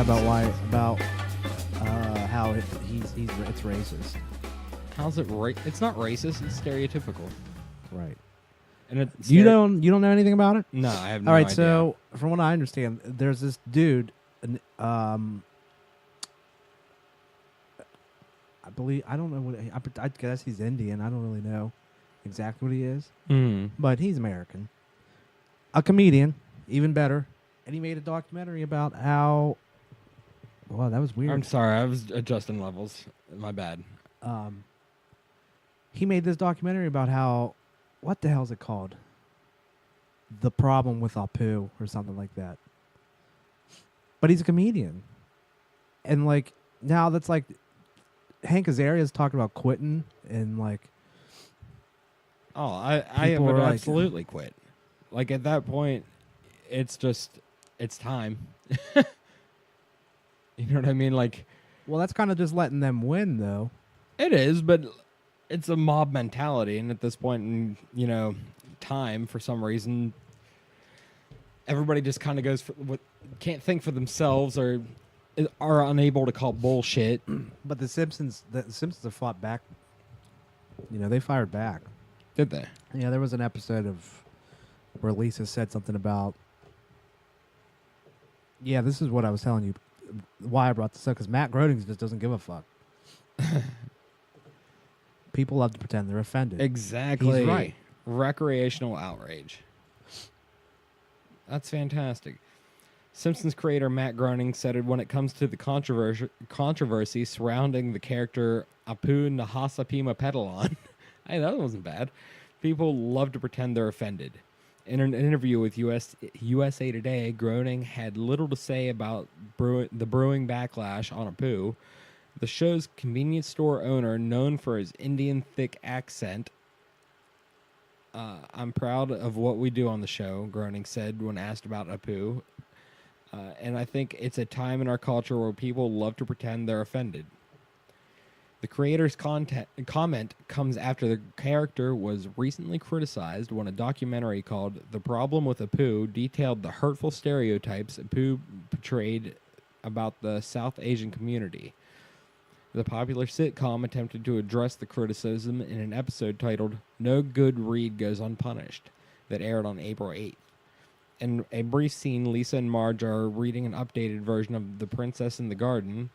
about how it's racist. How's it it's not racist, it's stereotypical. Right. And it's You don't know anything about it? No, I have no All right, idea. so from what I understand, there's this dude, I believe, I don't know what, I guess he's Indian. I don't really know exactly what he is, but he's American. A comedian, even better. And he made a documentary about how, wow, that was weird. I'm sorry, I was adjusting levels. My bad. He made this documentary about how, what the hell is it called? The Problem with Apu or something like that. But he's a comedian. And like, now that's like, Hank Azaria's talking about quitting and like. Oh, I would like, absolutely quit. Like at that point, it's time. You know what I mean? Like, well, that's kind of just letting them win, though. It is, but it's a mob mentality, and at this point in time, for some reason, everybody just kind of goes for what can't think for themselves or are unable to call bullshit. But the Simpsons have fought back. They fired back. Did they? Yeah, there was an episode of where Lisa said something about. Yeah, this is what I was telling you. Why I brought this up, because Matt Groening just doesn't give a fuck. People love to pretend they're offended. Exactly. He's right. Recreational outrage. That's fantastic. Simpsons creator Matt Groening said when it comes to the controversy surrounding the character Apu Nahasapima Petalon, hey, that wasn't bad. People love to pretend they're offended. In an interview with USA Today, Groening had little to say about the brewing backlash on Apu. The show's convenience store owner, known for his Indian thick accent, I'm proud of what we do on the show, Groening said when asked about Apu. And I think it's a time in our culture where people love to pretend they're offended. The creator's comment comes after the character was recently criticized when a documentary called The Problem with Apu detailed the hurtful stereotypes Apu portrayed about the South Asian community. The popular sitcom attempted to address the criticism in an episode titled No Good Read Goes Unpunished that aired on April 8th. In a brief scene, Lisa and Marge are reading an updated version of The Princess in the Garden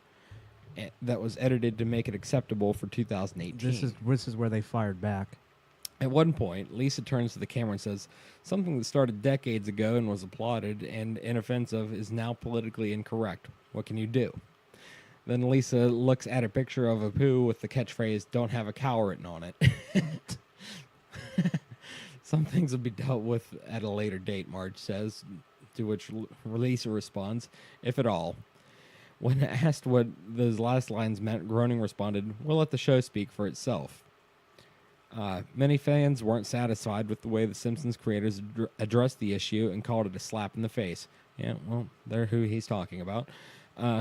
that was edited to make it acceptable for 2018. This is where they fired back. At one point, Lisa turns to the camera and says, "Something that started decades ago and was applauded and inoffensive is now politically incorrect. What can you do?" Then Lisa looks at a picture of Apu with the catchphrase, "Don't have a cow" written on it. Some things will be dealt with at a later date, Marge says, to which Lisa responds, "If at all." When asked what those last lines meant, Groening responded, "We'll let the show speak for itself." Many fans weren't satisfied with the way the Simpsons creators addressed the issue and called it a slap in the face. Yeah, well, they're who he's talking about.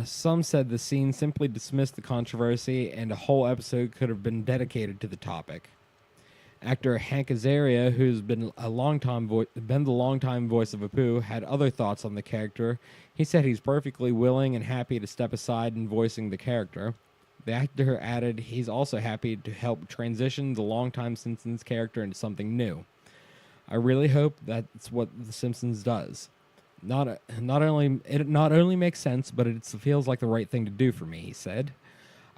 Some said the scene simply dismissed the controversy and a whole episode could have been dedicated to the topic. Actor Hank Azaria, who's been the longtime voice of Apu, had other thoughts on the character. He said he's perfectly willing and happy to step aside in voicing the character. The actor added he's also happy to help transition the longtime Simpsons character into something new. "I really hope that's what The Simpsons does. Not only makes sense, but it feels like the right thing to do for me," he said.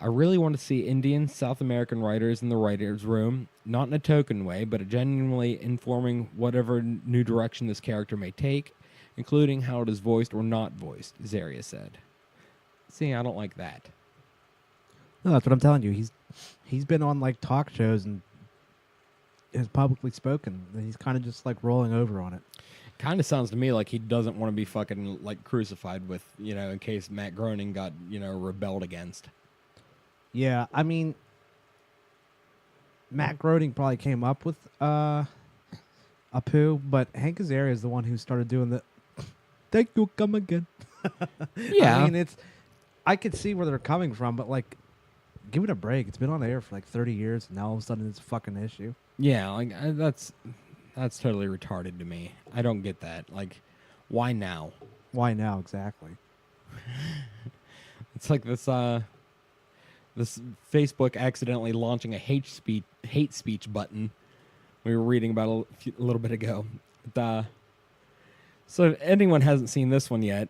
"I really want to see Indian, South American writers in the writer's room, not in a token way, but genuinely informing whatever new direction this character may take, including how it is voiced or not voiced," Zaria said. See, I don't like that. No, that's what I'm telling you. He's been on like talk shows and has publicly spoken. And he's kind of just like rolling over on it. Kind of sounds to me like he doesn't want to be fucking like crucified with, in case Matt Groening got, rebelled against. Yeah, I mean, Matt Groening probably came up with Apu, but Hank Azaria is the one who started doing the "Thank you, come again." Yeah, I mean, I could see where they're coming from, but like, give it a break. It's been on the air for like 30 years, and now all of a sudden it's a fucking issue. Yeah, like that's totally retarded to me. I don't get that. Like, why now? Why now exactly? It's like this Facebook accidentally launching a hate speech button. We were reading about a little bit ago. So if anyone hasn't seen this one yet,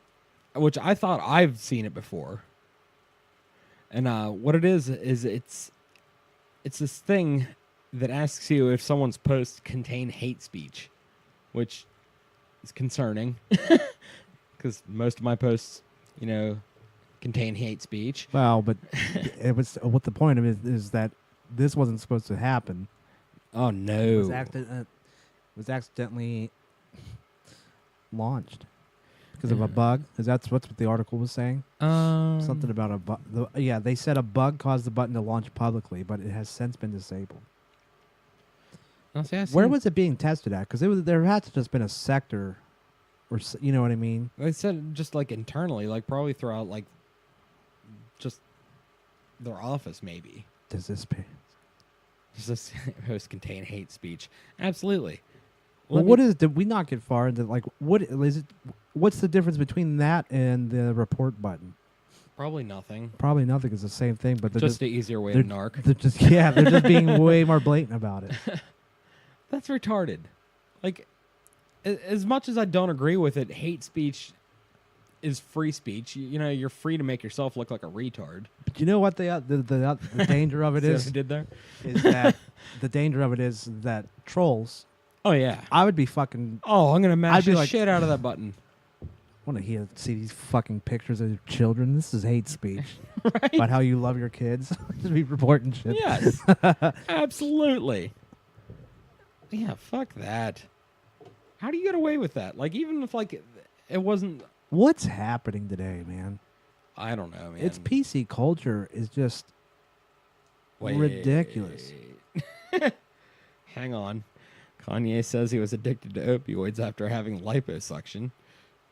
which I thought I've seen it before, and what it is it's this thing that asks you if someone's posts contain hate speech, which is concerning because most of my posts, contain hate speech. Well, but it was what the point of it is that this wasn't supposed to happen. Oh no! It was accidentally launched because of a bug. Is that what the article was saying? Something about a bug. Yeah, they said a bug caused the button to launch publicly, but it has since been disabled. Where was it being tested at? Because there had to just been a sector, or you know what I mean? They said just like internally, like probably throughout like just their office, maybe. Does this post contain hate speech? Absolutely. Well, did we not get far into like what is it? What's the difference between that and the report button? Probably nothing. Probably nothing. It's the same thing, but they're just an easier way to narc. They're just being way more blatant about it. That's retarded. Like, as much as I don't agree with it, hate speech is free speech. You're free to make yourself look like a retard. But you know what the danger of it is? What I did there? Is that the danger of it is that trolls. Oh yeah. I would be fucking. Oh, I'm gonna mash the shit out of that button. I want to see these fucking pictures of your children. This is hate speech. Right? About how you love your kids. Just be reporting shit. Yes. Absolutely. Yeah, fuck that. How do you get away with that? Like, even if, like, it wasn't... What's happening today, man? I don't know, man. It's PC culture is just ridiculous. Hang on. Kanye says he was addicted to opioids after having liposuction.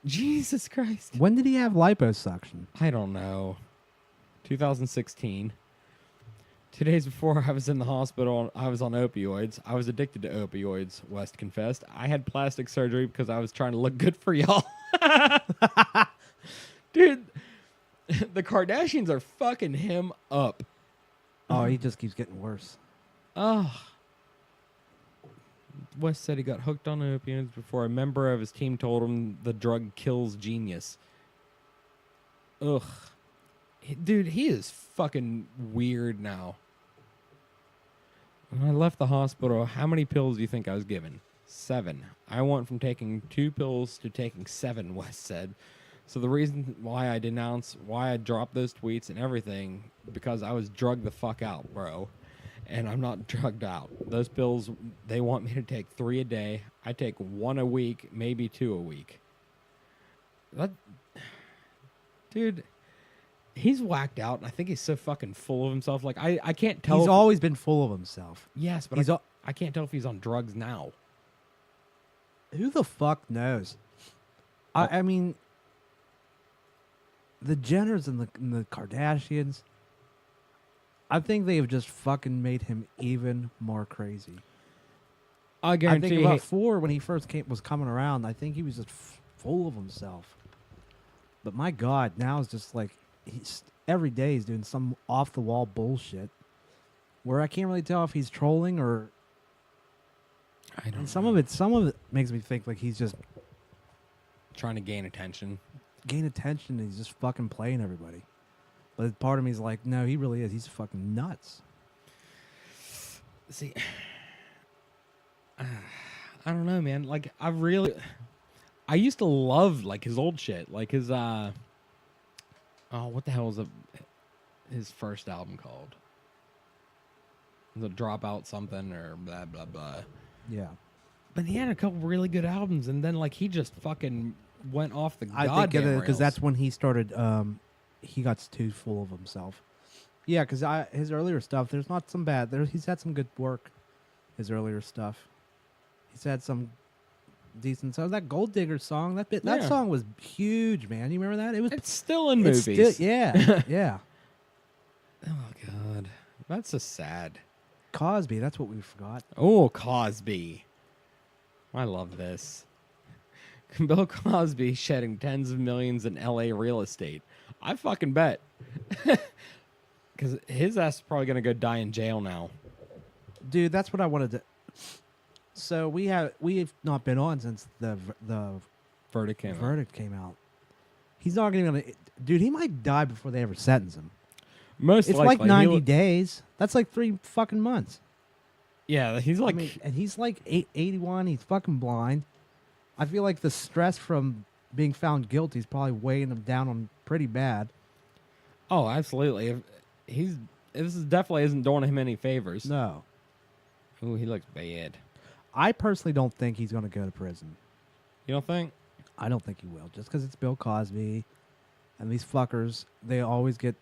Jesus Christ. When did he have liposuction? I don't know. 2016. 2 days before I was in the hospital, I was on opioids. I was addicted to opioids, West confessed. I had plastic surgery because I was trying to look good for y'all. Dude, the Kardashians are fucking him up. Oh, he just keeps getting worse. Oh. West said he got hooked on opioids before a member of his team told him the drug kills genius. Ugh. Dude, he is fucking weird now. When I left the hospital, how many pills do you think I was given? 7. I went from taking 2 pills to taking 7, West said. So the reason why I dropped those tweets and everything, because I was drugged the fuck out, bro. And I'm not drugged out. Those pills, they want me to take 3 a day. I take 1 a week, maybe 2 a week. Dude, he's whacked out. I think he's so fucking full of himself. Like, I can't tell. He's always been full of himself. Yes, but I can't tell if he's on drugs now. Who the fuck knows? I mean, the Jenners and the Kardashians, I think they have just fucking made him even more crazy. I guarantee. I think about 4 when he first was coming around. I think he was just full of himself. But my God, now it's just like every day he's doing some off the wall bullshit, where I can't really tell if he's trolling or. I don't. Some of it makes me think like he's just trying to gain attention. And he's just fucking playing everybody. But part of me is like, no, he really is. He's fucking nuts. See, I don't know, man. Like, I used to love, like, his old shit. Like, his, what the hell was his first album called? Was it Dropout something or blah, blah, blah? Yeah. But he had a couple really good albums, and then, like, he just fucking went off the goddamn I think rails. because that's when he started, he got too full of himself. Yeah, because his earlier stuff, there's not some bad. He's had some good work, his earlier stuff. He's had some decent songs. That Gold Digger song, that song was huge, man. You remember that? It's still in movies. Yeah, yeah. Oh, God. That's so sad. Cosby, that's what we forgot. Oh, Cosby. I love this. Bill Cosby shedding tens of millions in L.A. real estate. I fucking bet. Because his ass is probably going to go die in jail now. Dude, that's what I wanted to... So we've not been on since the Verdict came out. He's not going to... Dude, he might die before they ever sentence him. Most It's likely. like 90 days. That's like 3 fucking months. Yeah, he's like... I mean, and he's like 81. He's fucking blind. I feel like the stress from being found guilty is probably weighing him down on pretty bad. Oh, absolutely. This definitely isn't doing him any favors. No. Ooh, he looks bad. I personally don't think he's going to go to prison. You don't think? I don't think he will. Just because it's Bill Cosby and these fuckers, they always get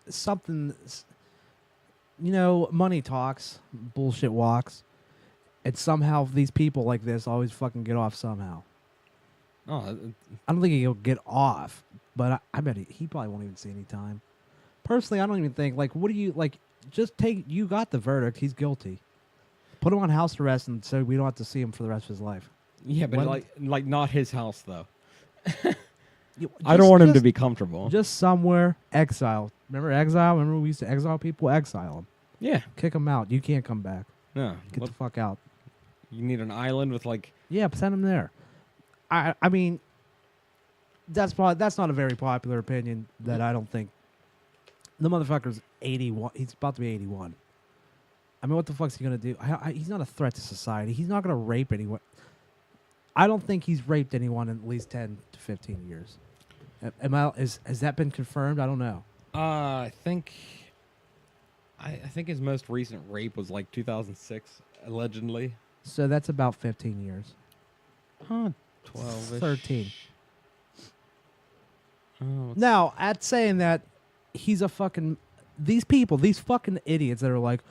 something, you know, money talks, bullshit walks. And somehow these people like this always fucking get off somehow. Oh, I don't think he'll get off, but I bet he probably won't even see any time. Personally, I don't even think, like, what do you, like, just take, you got the verdict, he's guilty. Put him on house arrest and so we don't have to see him for the rest of his life. yeah, but like not his house, though. You, I don't want him to be comfortable. Just somewhere, exile. Remember exile? Remember we used to exile people? Exile them. Yeah. Kick them out. You can't come back. No. Get the fuck out. You need an island with, like... Yeah, send him there. I mean, that's not a very popular opinion that I don't think. The motherfucker's 81. He's about to be 81. I mean, what the fuck's he going to do? He's not a threat to society. He's not going to rape anyone. I don't think he's raped anyone in at least 10 to 15 years. Has that been confirmed? I don't know. I think his most recent rape was like 2006, allegedly. So that's about 15 years. 12 13. Oh, Now, at saying that, he's a fucking... These people, these fucking idiots that are like,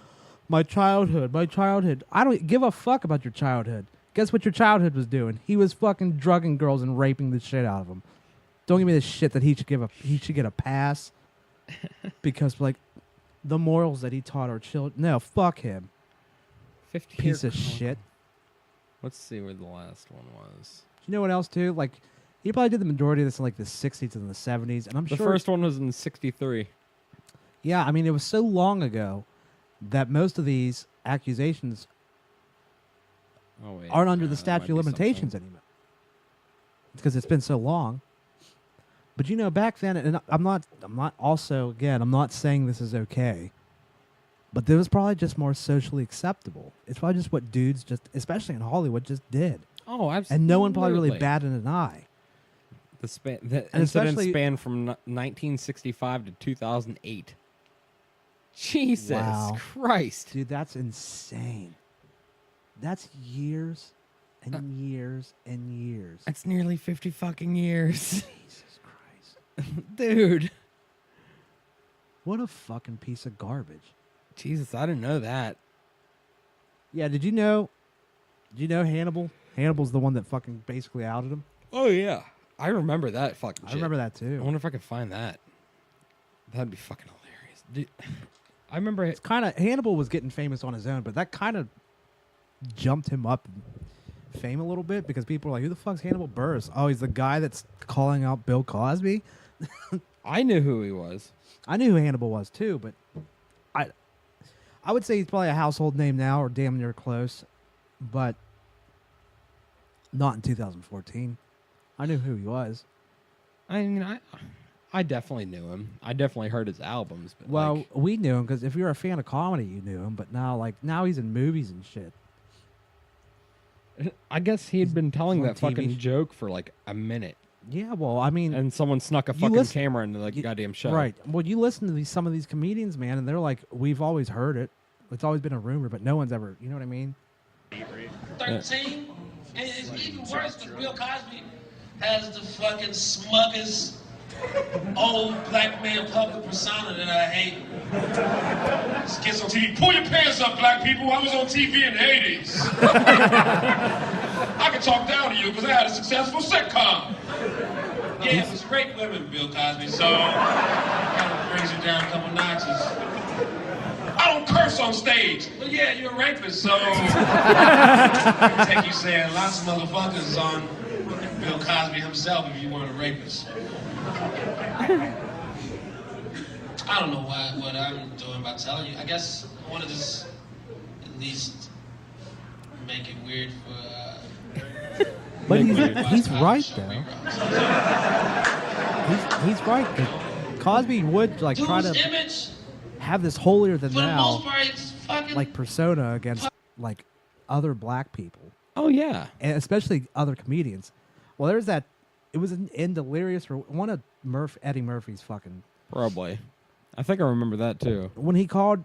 my childhood. I don't give a fuck about your childhood. Guess what your childhood was doing? He was fucking drugging girls and raping the shit out of them. Don't give me this shit that he should get a pass because, like, the morals that he taught our children. No, fuck him. 50 Piece of shit. Let's see where the last one was. You know what else, too? Like, he probably did the majority of this in, like, the 60s and the 70s. And I'm The sure... first one was in 63. Yeah, I mean, it was so long ago that most of these accusations aren't under the statute of limitations anymore. It's because it's been so long. But, you know, back then, and I'm not saying this is okay, but there was probably just more socially acceptable. It's probably just what dudes especially in Hollywood, just did. Oh, absolutely. And no one probably really batted an eye. The incident spanned from 1965 to 2008. Jesus Christ. Dude, that's insane. That's years and years and years. That's nearly 50 fucking years. Jesus Christ. Dude. What a fucking piece of garbage. Jesus, I didn't know that. Yeah, did you know Hannibal? Hannibal's the one that fucking basically outed him. Oh, yeah. I remember that fucking shit. I remember that, too. I wonder if I can find that. That'd be fucking hilarious. Dude, I remember... It's kind of... Hannibal was getting famous on his own, but that kind of jumped him up in fame a little bit because people are like, who the fuck's Hannibal Buress? Oh, he's the guy that's calling out Bill Cosby? I knew who he was. I knew who Hannibal was, too, but I would say he's probably a household name now or damn near close, but not in 2014. I knew who he was. I mean, I definitely knew him. I definitely heard his albums. But well, we knew him because if you're a fan of comedy, you knew him. But now he's in movies and shit. I guess he had been telling that TV fucking joke for like a minute. Yeah, well, I mean... And someone snuck a fucking camera into the goddamn show. Right. Well, you listen to some of these comedians, man, and they're like, we've always heard it. It's always been a rumor, but no one's ever... You know what I mean? 13? And it's even worse because Bill Cosby has the fucking smuggest old black man public persona that I hate. This kid's on TV. Pull your pants up, black people. I was on TV in the 80s. I can talk down to you because I had a successful sitcom. Yeah, it was great women, Bill Cosby, so kind of brings you down a couple notches. I don't curse on stage. Well, yeah, you're a rapist, so take you saying lots of motherfuckers on Bill Cosby himself if you weren't a rapist. I don't know what I'm doing by telling you. I guess I want to just at least make it weird for. But he's right though. He's right. Cosby would like try to image, have this holier than for the thou most part, it's fucking like persona against like other black people, Oh yeah. and especially other comedians. Well, there's that. It was in Delirious or one of Eddie Murphy's fucking. Probably. I think I remember that too. When he called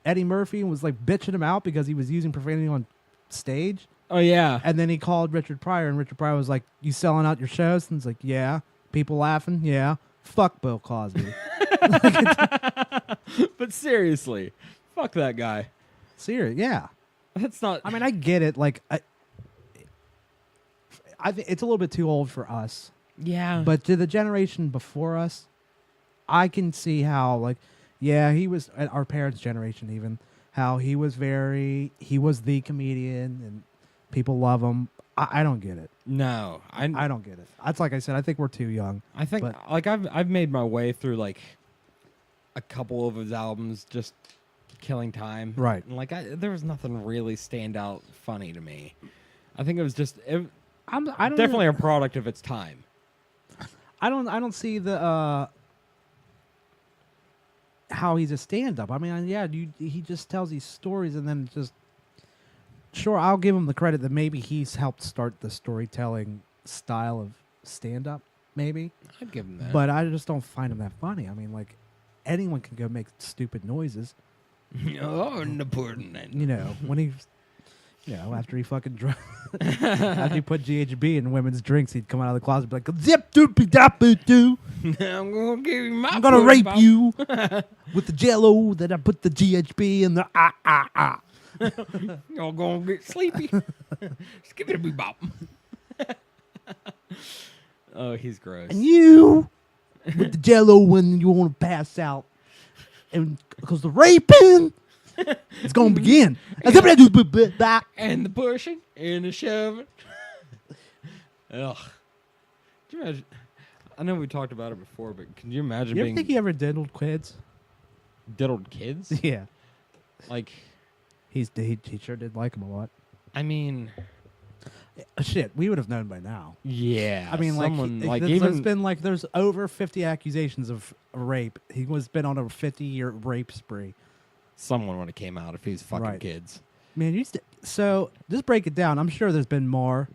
Eddie Murphy and was like bitching him out because he was using profanity on stage. Oh yeah. And then he called Richard Pryor, and Richard Pryor was like, "You selling out your shows?" And he's like, "Yeah." People laughing? Yeah. Fuck Bill Cosby. But seriously, fuck that guy. Serious? Yeah. That's not. I mean, I get it. Like, I think it's a little bit too old for us. Yeah. But to the generation before us, I can see how, like, yeah, he was our parents' generation even. How he was the comedian, and people love him. I don't get it. No, I don't get it. That's like I said. I think we're too young. I think but- like I've made my way through like a couple of his albums, just killing time. Right. And like there was nothing really stand out funny to me. I think it was just I don't definitely a product of its time. I don't see the how he's a stand-up. I mean, yeah, he just tells these stories and then just sure, I'll give him the credit that maybe he's helped start the storytelling style of stand-up, maybe. I'd give him that. But I just don't find him that funny. I mean, like anyone can go make stupid noises. Oh, important. You know, when he, after he fucking after he put GHB in women's drinks, he'd come out of the closet and be like, "Zip doopy doopy doo. I'm gonna give you my. I'm gonna rape you with the Jello that I put the GHB in the ah." Y'all gonna get sleepy. Just give it a bebop. Oh, he's gross. And you with the Jello when you want to pass out, and because the raping is gonna begin. And the pushing and the shoving. Ugh. Can you imagine? I know we talked about it before, but can you imagine You ever being think he ever diddled kids? diddled kids? Yeah, Like, he sure did like him a lot. I mean, Shit, we would have known by now. yeah. I mean, someone, like there's over 50 accusations of rape. He was been on a 50-year rape spree. someone would have came out if he was fucking Right. kids. Man, so just break it down. I'm sure there's been more.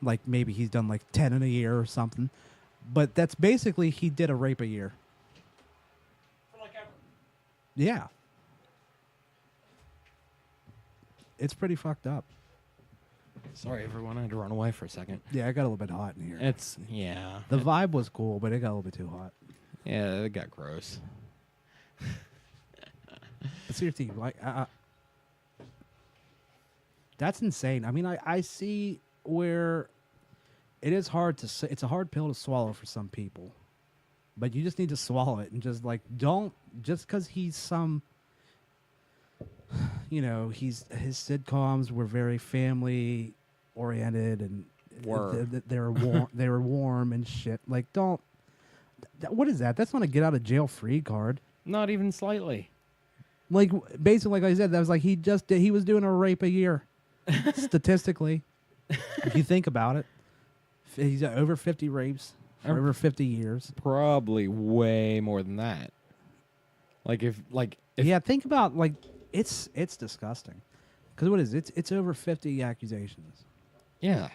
Like maybe he's done like 10 in a year or something. But that's basically he did a rape a year. Yeah. It's pretty fucked up. Sorry, everyone. I had to run away for a second. Yeah, it got a little bit hot in here. Yeah. The vibe was cool, but it got a little bit too hot. Yeah, it got gross. But seriously, like, that's insane. I mean, I see where it is hard to say. It's a hard pill to swallow for some people, but you just need to swallow it and just like don't just because he's some. You know, his sitcoms were very family oriented and they were warm. They were warm and shit. Like, don't. What is that? That's not a get out of jail free card. Not even slightly. Like basically, like I said, that was like he was doing a rape a year, statistically. If you think about it, he's over 50 rapes for over 50 years. Probably way more than that. If Yeah, think about like it's disgusting. Because what is it? It's over 50 accusations. yeah.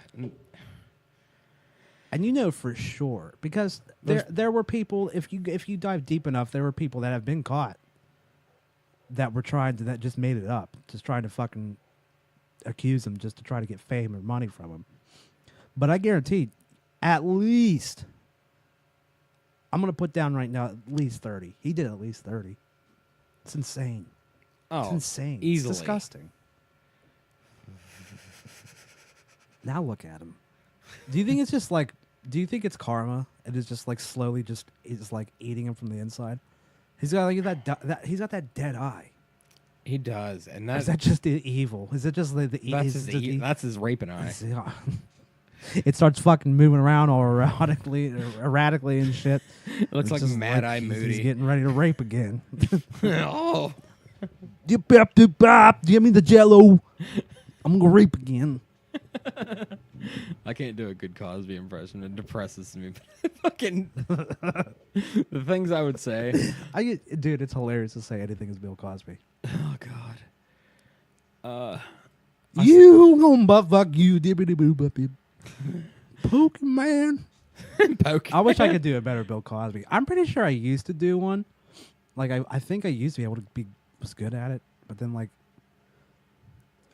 And you know for sure because there were people if you dive deep enough, there were people that have been caught that were that just made it up, just trying to fucking accuse him just to try to get fame or money from him. But I guarantee, at least, I'm gonna put down right now at least 30. He did at least 30. It's insane. Oh, It's insane. easily. It's disgusting. Now look at him. Do you think it's just like? Do you think it's karma? It is just like slowly, is like eating him from the inside. He's got like he's got that dead eye. He does, and Or is that just the evil? Is it just the that's his raping eye. It starts fucking moving around all erratically and shit. It looks like Mad Eye Moody. He's getting ready to rape again. Oh, Give me the Jello. I'm gonna rape again. I can't do a good Cosby impression. It depresses me. Fucking the things I would say. Dude, it's hilarious to say anything is Bill Cosby. Oh God. You gonna butt fuck you, dibbity boo buppy. Pokemon. I wish I could do a better Bill Cosby. I'm pretty sure I used to do one. Like I think I used to be able to was good at it, but then like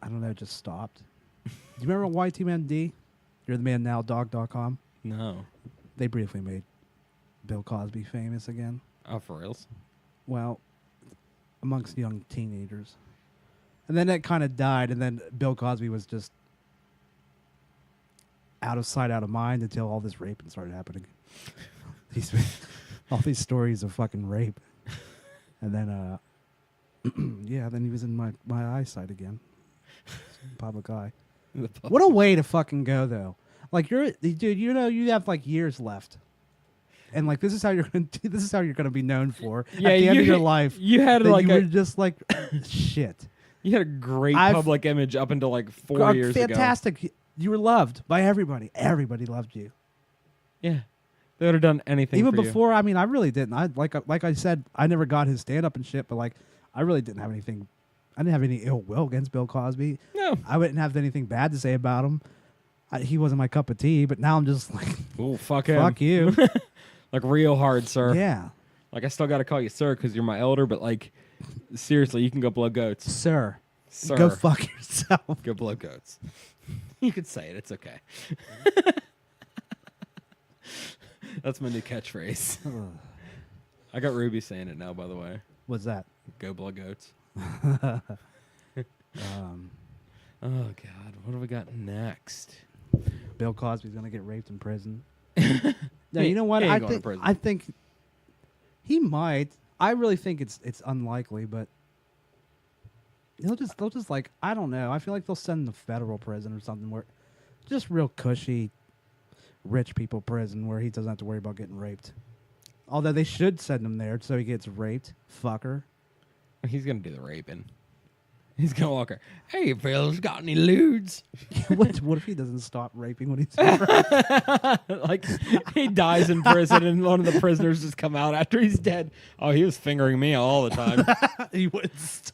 I don't know, it just stopped. Do you remember YTMD? You're the man now, dog.com? No. They briefly made Bill Cosby famous again. Oh, for reals? Well, amongst young teenagers. And then it kind of died, and then Bill Cosby was just out of sight, out of mind until all this raping started happening. All these stories of fucking rape. And then, then he was in my eyesight again. Public eye. What a way to fucking go, though. Like, dude, you know, you have like years left. And like this is how you're gonna be known for at the end of your life. You had like you were just like shit. You had a great public image up until like 4 years ago. Fantastic. You were loved by everybody. Everybody loved you. Yeah. They would have done anything Even for before, I mean, I really didn't. Like I said, I never got his stand up and shit, but like I really didn't have anything. I didn't have any ill will against Bill Cosby. No. I wouldn't have anything bad to say about him. He wasn't my cup of tea, but now I'm just like, oh, fuck him. Fuck you. Like real hard, sir. Yeah. Like I still got to call you sir because you're my elder, but like seriously, you can go blow goats. Sir. Sir. Go fuck yourself. Go blow goats. You could say it. It's okay. That's my new catchphrase. I got Ruby saying it now, by the way. What's that? Go blow goats. Oh, God. What have we got next? Bill Cosby's going to get raped in prison. No, you know what? I think he might. I really think it's unlikely, but they'll just like, I don't know. I feel like they'll send him to federal prison or something where just real cushy rich people prison where he doesn't have to worry about getting raped. Although they should send him there so he gets raped. Fucker. He's going to do the raping. He's going to walk her. Hey, Phil's got any lewds? What if he doesn't stop raping when he's raped? Like, he dies in prison and one of the prisoners just come out after he's dead. Oh, he was fingering me all the time. He wouldn't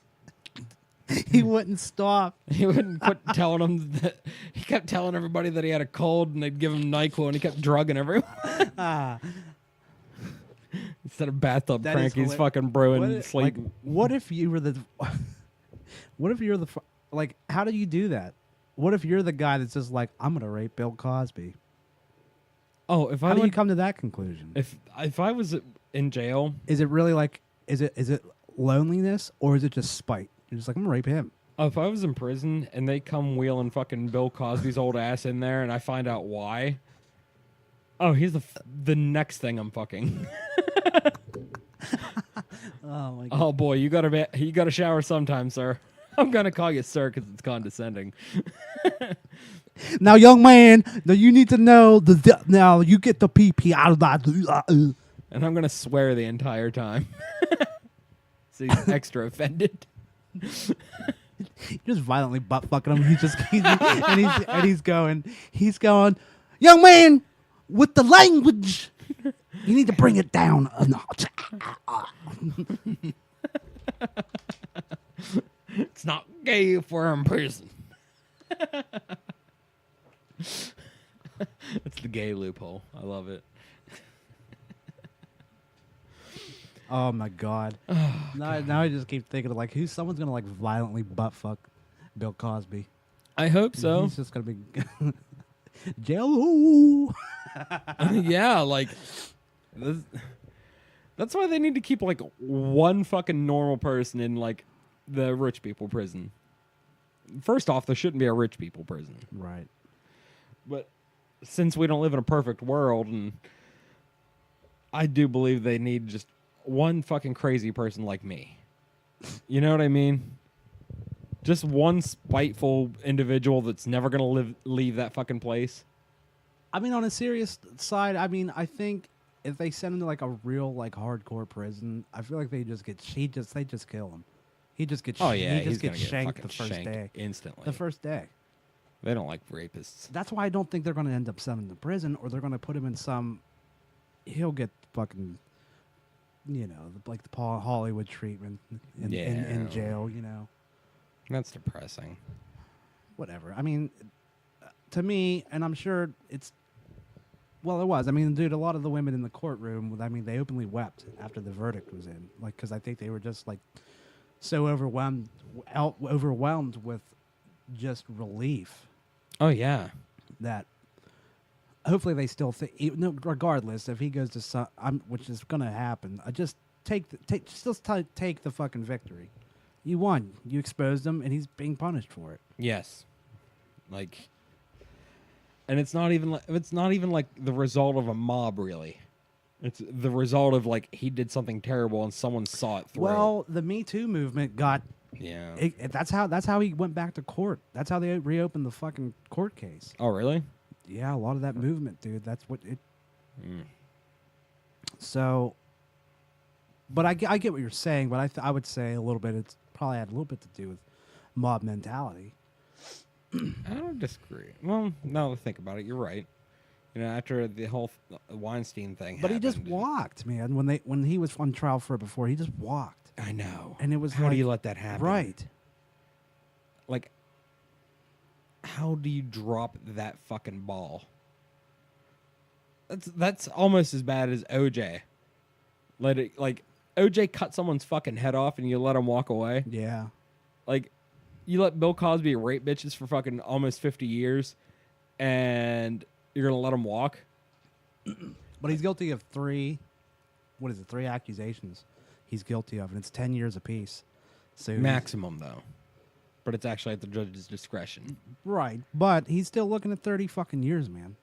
he wouldn't stop. He wouldn't quit telling them that. He kept telling everybody that he had a cold and they'd give him NyQuil and he kept drugging everyone. Instead of bathtub crank, he's fucking brewing sleep. Like, what if you were the... What if you're the... Like, how do you do that? What if you're the guy that's just like, I'm going to rape Bill Cosby? Oh, how do you come to that conclusion? If I was in jail... Is it really like... Is it loneliness or is it just spite? You're just like, I'm going to rape him. Oh, if I was in prison and they come wheeling fucking Bill Cosby's old ass in there and I find out why... Oh, he's the next thing I'm fucking. Oh my God. Oh boy, you gotta shower sometime, sir. I'm gonna call you sir because it's condescending. Now, young man, now you need to know now you get the pee out of that. And I'm gonna swear the entire time. So he's extra offended. You're just violently butt fucking him. He's going, young man, with the language, you need to bring it down a notch. It's not gay if we're in prison. It's the gay loophole. I love it. Oh my God. Now I just keep thinking of like someone's gonna like violently butt fuck Bill Cosby. I hope so. He's just gonna be Jello. Yeah, like that's why they need to keep like one fucking normal person in like the rich people prison. First off, there shouldn't be a rich people prison. Right. But since we don't live in a perfect world, and I do believe they need just one fucking crazy person like me. You know what I mean? Just one spiteful individual that's never gonna leave that fucking place. I mean, on a serious side, I mean, I think if they send him to like a real like hardcore prison, I feel like they just kill him. He just gets Oh yeah, he just he's gets gonna get shanked fucking the first shanked day. instantly. The first day. They don't like rapists. That's why I don't think they're going to end up sending him to prison, or they're going to put him in some. He'll get fucking, like the Paul Hollywood treatment in jail. That's depressing. Whatever. I mean, to me, and I'm sure it was. I mean, dude, a lot of the women in the courtroom, I mean, they openly wept after the verdict was in, like, because I think they were just like so overwhelmed with just relief. Oh yeah. That hopefully they still think, regardless if he goes to some, which is going to happen. Just take the fucking victory. You won. You exposed him, and he's being punished for it. Yes. Like, and it's not even like the result of a mob, really. It's the result of like he did something terrible and someone saw it through. Well, the Me Too movement got. Yeah. That's how he went back to court. That's how they reopened the fucking court case. Oh, really? Yeah, a lot of that movement, dude. That's what it. So. But I get what you're saying, but I would say a little bit. It's probably had a little bit to do with mob mentality. I don't disagree. Well, now that I think about it, you're right. After the whole Weinstein thing But happened, he just walked, man. When he was on trial for it before, he just walked. I know. And it was how do you let that happen? Right. Like, how do you drop that fucking ball? That's almost as bad as OJ. OJ cut someone's fucking head off and you let him walk away. Yeah. Like, you let Bill Cosby rape bitches for fucking almost 50 years and you're going to let him walk? But he's guilty of three accusations he's guilty of, and it's 10 years apiece. So maximum, though. But it's actually at the judge's discretion. Right. But he's still looking at 30 fucking years, man.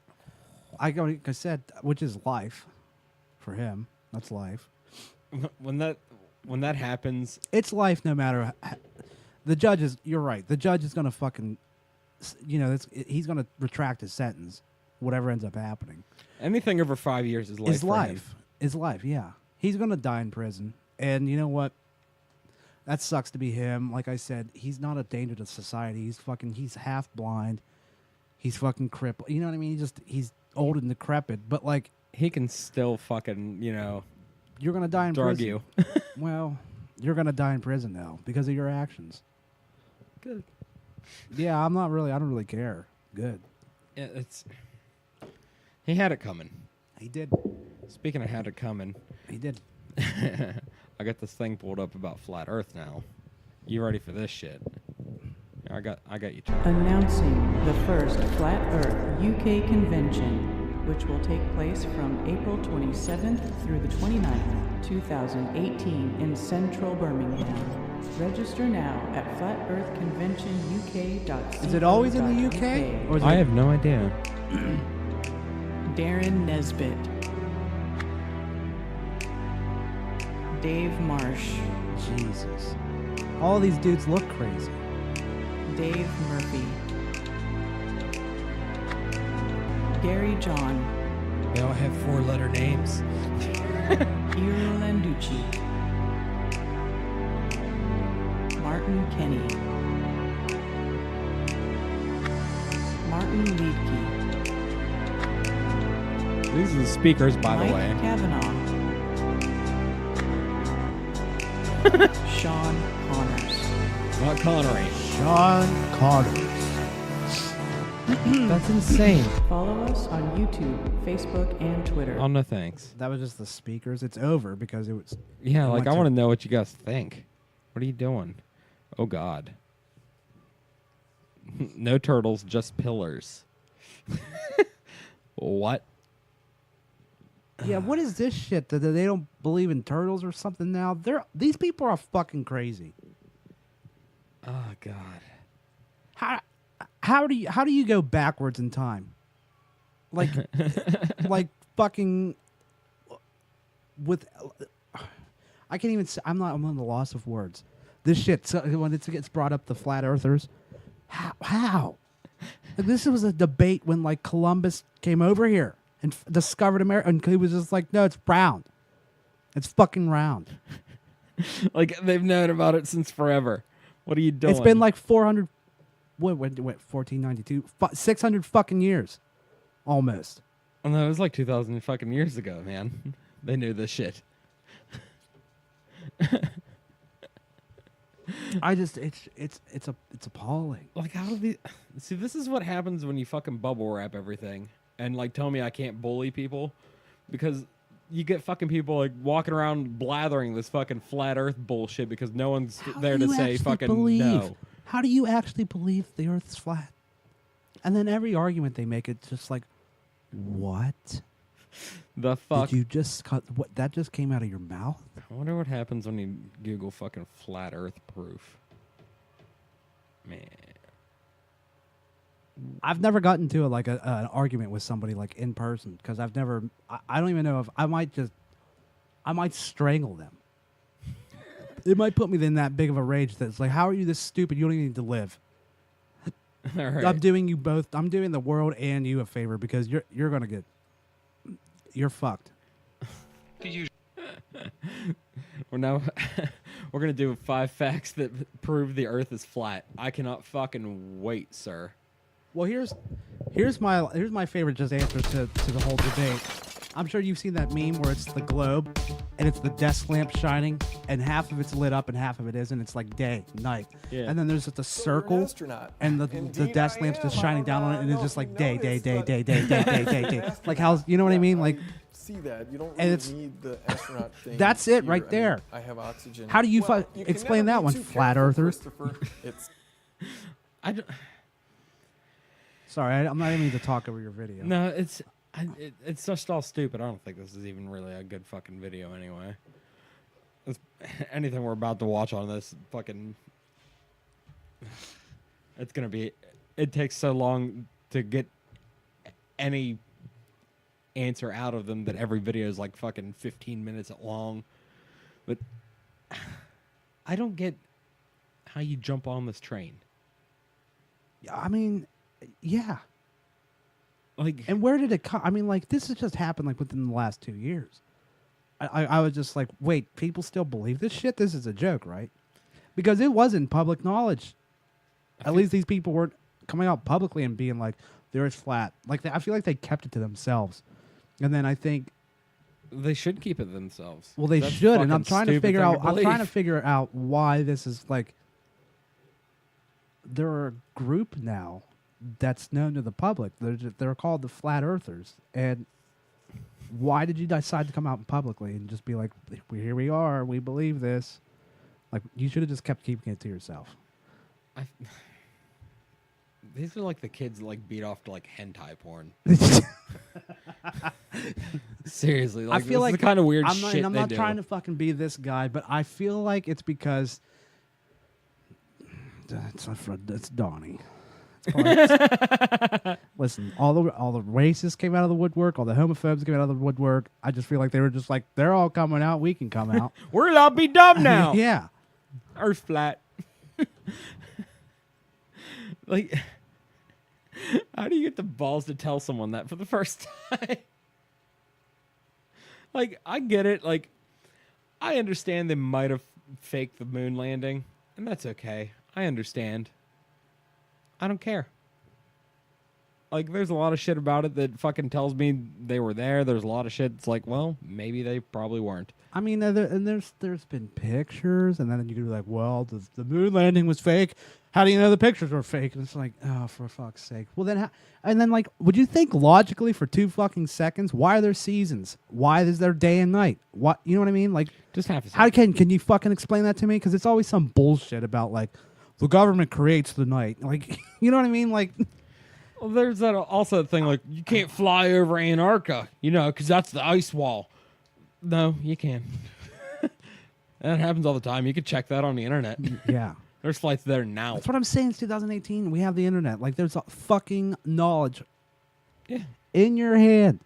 Like I said, which is life for him. That's life. When that happens, it's life no matter. The judge is. You're right. The judge is gonna fucking. He's gonna retract his sentence, whatever ends up happening. Anything over 5 years is life. Is life. Yeah, he's gonna die in prison, and you know what? That sucks to be him. Like I said, he's not a danger to society. He's half blind. He's fucking crippled. You know what I mean? He's old and decrepit, but like he can still fucking you're gonna die in drug prison. You. Well, you're gonna die in prison now because of your actions. Good. Yeah, I don't really care. Good. Yeah, he had it coming. He did. Speaking of had it coming, he did. I got this thing pulled up about flat Earth now. You ready for this shit? I got you. Announcing the first Flat Earth UK convention, which will take place from April 27th through the 29th, 2018 in central Birmingham. Register now at flatearthconventionuk.co.uk. Is it always in the UK? Or is I have no idea. Darren Nesbitt, Dave Marsh, Jesus. All these dudes look crazy. Dave Murphy, Gary John, They all have 4-letter names. Iro Landucci, Martin Kenny, Martin Liedke, These are the speakers, by Mike the way. Kavanaugh, Sean Connors. Not Connery. Sean Connors. That's insane. Follow us on YouTube, Facebook, and Twitter. Oh, no thanks. That was just the speakers. It's over because it was. Yeah, it like went I to- want to know what you guys think. What are you doing? Oh, God. No turtles, just pillars. What? Yeah, what is this shit that they don't believe in turtles or something now? These people are fucking crazy. Oh, God. How do you go backwards in time? Like like fucking with I can't even say, I'm at the loss of words. This shit, so when it gets brought up, the flat earthers, how? Like, this was a debate when like Columbus came over here and discovered America, and he was just like, no, it's round. It's fucking round. Like, they've known about it since forever. What are you doing? It's been like 400, what 1492, 600 fucking years, almost. Oh, no, it was like 2,000 fucking years ago, man. They knew this shit. It's appalling. Like, how do these... See, this is what happens when you fucking bubble wrap everything and, like, tell me I can't bully people, because you get fucking people, like, walking around blathering this fucking flat earth bullshit because no one's there to say fucking no. How do you actually believe the earth's flat? And then every argument they make, it's just like, what? The fuck? Did you just cut... What, that just came out of your mouth? I wonder what happens when you Google fucking flat earth proof. Man. I've never gotten to an argument with somebody like in person, because I've never... I don't even know if... I might strangle them. It might put me in that big of a rage that's like, how are you this stupid? You don't even need to live. All right. I'm doing you both... I'm doing the world and you a favor, because you're going to get... You're fucked. We're now we're gonna do 5 facts that prove the Earth is flat. I cannot fucking wait, sir. Well, here's my favorite just answer to the whole debate. I'm sure you've seen that meme where it's the globe and it's the desk lamp shining and half of it's lit up and half of it isn't. It's like day, night. Yeah. And then there's just a circle and the desk lamp's just shining down on it, and it's just like day. Like how, you know what I mean? Like, see that you don't and really need the astronaut thing. That's it here. right I there. mean, I have oxygen. How do you Well, you can explain never that be one, too flat careful, earthers? Christopher. It's Sorry, I'm not even to talk over your video. No, it's just all stupid. I don't think this is even really a good fucking video anyway. Anything we're about to watch on this fucking... It's gonna be... It takes so long to get any answer out of them that every video is like fucking 15 minutes long. But I don't get how you jump on this train. I mean, yeah. Like, and where did it come? I mean, like, this has just happened like within the last 2 years. I was just like, wait, people still believe this shit? This is a joke, right? Because it wasn't public knowledge. At least these people weren't coming out publicly and being like, the Earth's flat. Like, I feel like they kept it to themselves. And then I think they should keep it themselves. Well, they That's should, and fucking I'm trying to stupid figure thing out. I'm believe. trying to figure out why this is like. They're a group now that's known to the public. They're called the Flat Earthers, and why did you decide to come out publicly and just be like, "Here we are, we believe this"? Like, you should have just kept keeping it to yourself. These are like the kids that like beat off to like hentai porn. Seriously, like, I feel this like is the kind of weird I'm shit not they do. trying to fucking be this guy, but I feel like it's because it's Donnie. Listen, all the racists came out of the woodwork, all the homophobes came out of the woodwork. I just feel like they were just like, they're all coming out, we can come out. We're allowed to be dumb now. Yeah. Earth flat. Like, how do you get the balls to tell someone that for the first time? Like, I get it. Like, I understand they might have faked the moon landing, and that's okay. I understand. I don't care. Like, there's a lot of shit about it that fucking tells me they were there. There's a lot of shit that's like, well, maybe they probably weren't. I mean, there's been pictures, and then you could be like, well, the moon landing was fake. How do you know the pictures were fake? And it's like, oh, for fuck's sake. Well, then, and then, like, would you think logically for 2 fucking seconds, why are there seasons? Why is there day and night? What, you know what I mean? Like, just half a how second. can you fucking explain that to me? Because it's always some bullshit about, like, the government creates the night. Like, you know what I mean? Like, well, there's that also a thing like, you can't fly over Antarctica, you know, because that's the ice wall. No, you can. That happens all the time. You can check that on the internet. yeah. There's flights there now. That's what I'm saying. It's 2018. We have the internet. Like, there's a fucking knowledge in your hand.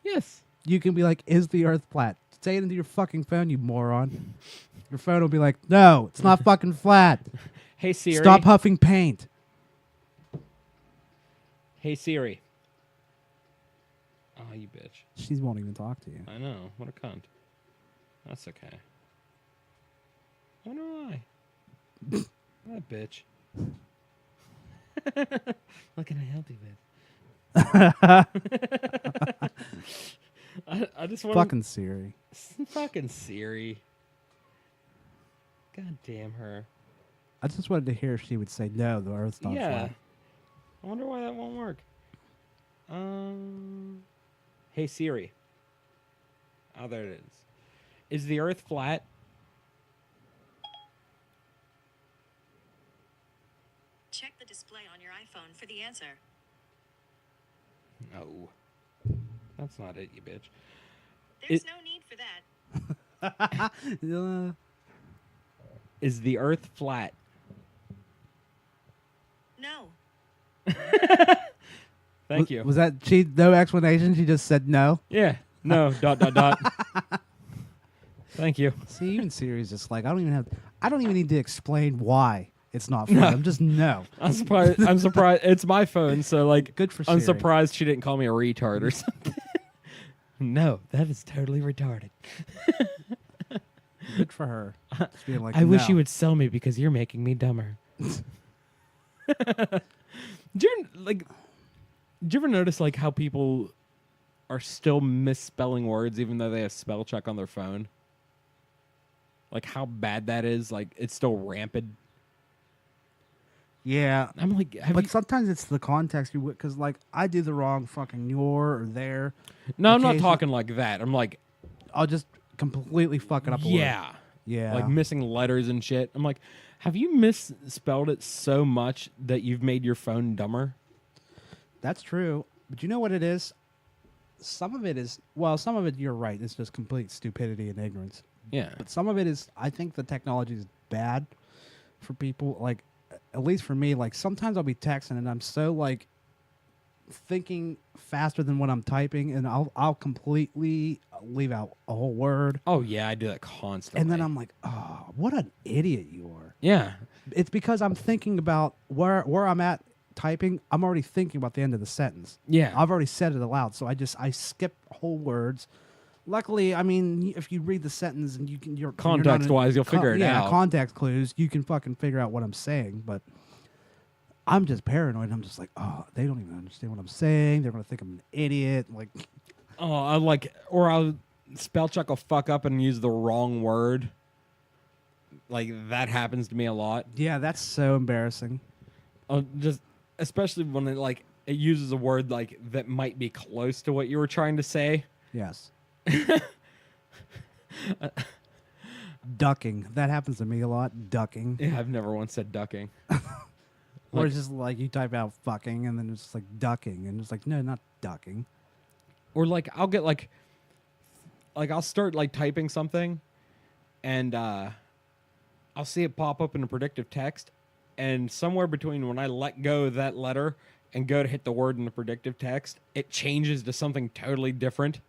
Yes. You can be like, is the Earth flat? Say it into your fucking phone, you moron. Your phone will be like, no, it's not fucking flat. Hey Siri. Stop huffing paint. Hey Siri. Oh, you bitch. She won't even talk to you. I know. What a cunt. That's okay. Wonder why. What a bitch. What can I help you with? I just want Fucking Siri. fucking Siri. God damn her. I just wanted to hear if she would say no, the Earth's not Yeah. flat. I wonder why that won't work. Hey Siri. Oh, there it is. Is the Earth flat? Check the display on your iPhone for the answer. No. That's not it, you bitch. There's no need for that. Is the Earth flat? No. Thank you. Was that she? No explanation. She just said no. Yeah. No. dot dot dot. Thank you. See, even Siri's just like I don't even need to explain why it's not flat. I'm just no. I'm surprised. I'm surprised. It's my phone, so like, Good for I'm Siri. surprised she didn't call me a retard or something. No, that is totally retarded. Good for her. Just being like, I wish no. you would sell me because you're making me dumber. Do you ever notice like how people are still misspelling words even though they have spell check on their phone? Like how bad that is. Like it's still rampant. Yeah, I'm like, but sometimes it's the context you would because like I do the wrong fucking your or there. no, I'm not occasionally- talking like that. I'm like, I'll just completely fuck it up. yeah. Yeah. Like missing letters and shit. I'm like, have you misspelled it so much that you've made your phone dumber? That's true. But you know what it is? Some of it is, some of it you're right. It's just complete stupidity and ignorance. Yeah. But some of it is, I think the technology is bad for people. Like, at least for me, like sometimes I'll be texting and I'm so like thinking faster than what I'm typing and I'll completely leave out a whole word. Oh, yeah, I do that constantly. And then I'm like, oh, what an idiot you are. yeah. It's because I'm thinking about where I'm at typing. I'm already thinking about the end of the sentence. Yeah. I've already said it aloud, so I skip whole words. Luckily, I mean, if you read the sentence and you're Context-wise, you'll figure it out. Context clues, you can fucking figure out what I'm saying. But I'm just paranoid. I'm just like, oh, they don't even understand what I'm saying. They're gonna think I'm an idiot. Like, Oh, I'll spell check will fuck up and use the wrong word. Like that happens to me a lot. yeah, that's so embarrassing. Just especially when it uses a word like that might be close to what you were trying to say. Yes. Ducking. That happens to me a lot. Ducking. Yeah, I've never once said ducking. Or it's just like you type out fucking and then it's just like ducking and it's like, no, not ducking. Or like I'll get like I'll start like typing something and I'll see it pop up in a predictive text and somewhere between when I let go of that letter and go to hit the word in the predictive text, it changes to something totally different.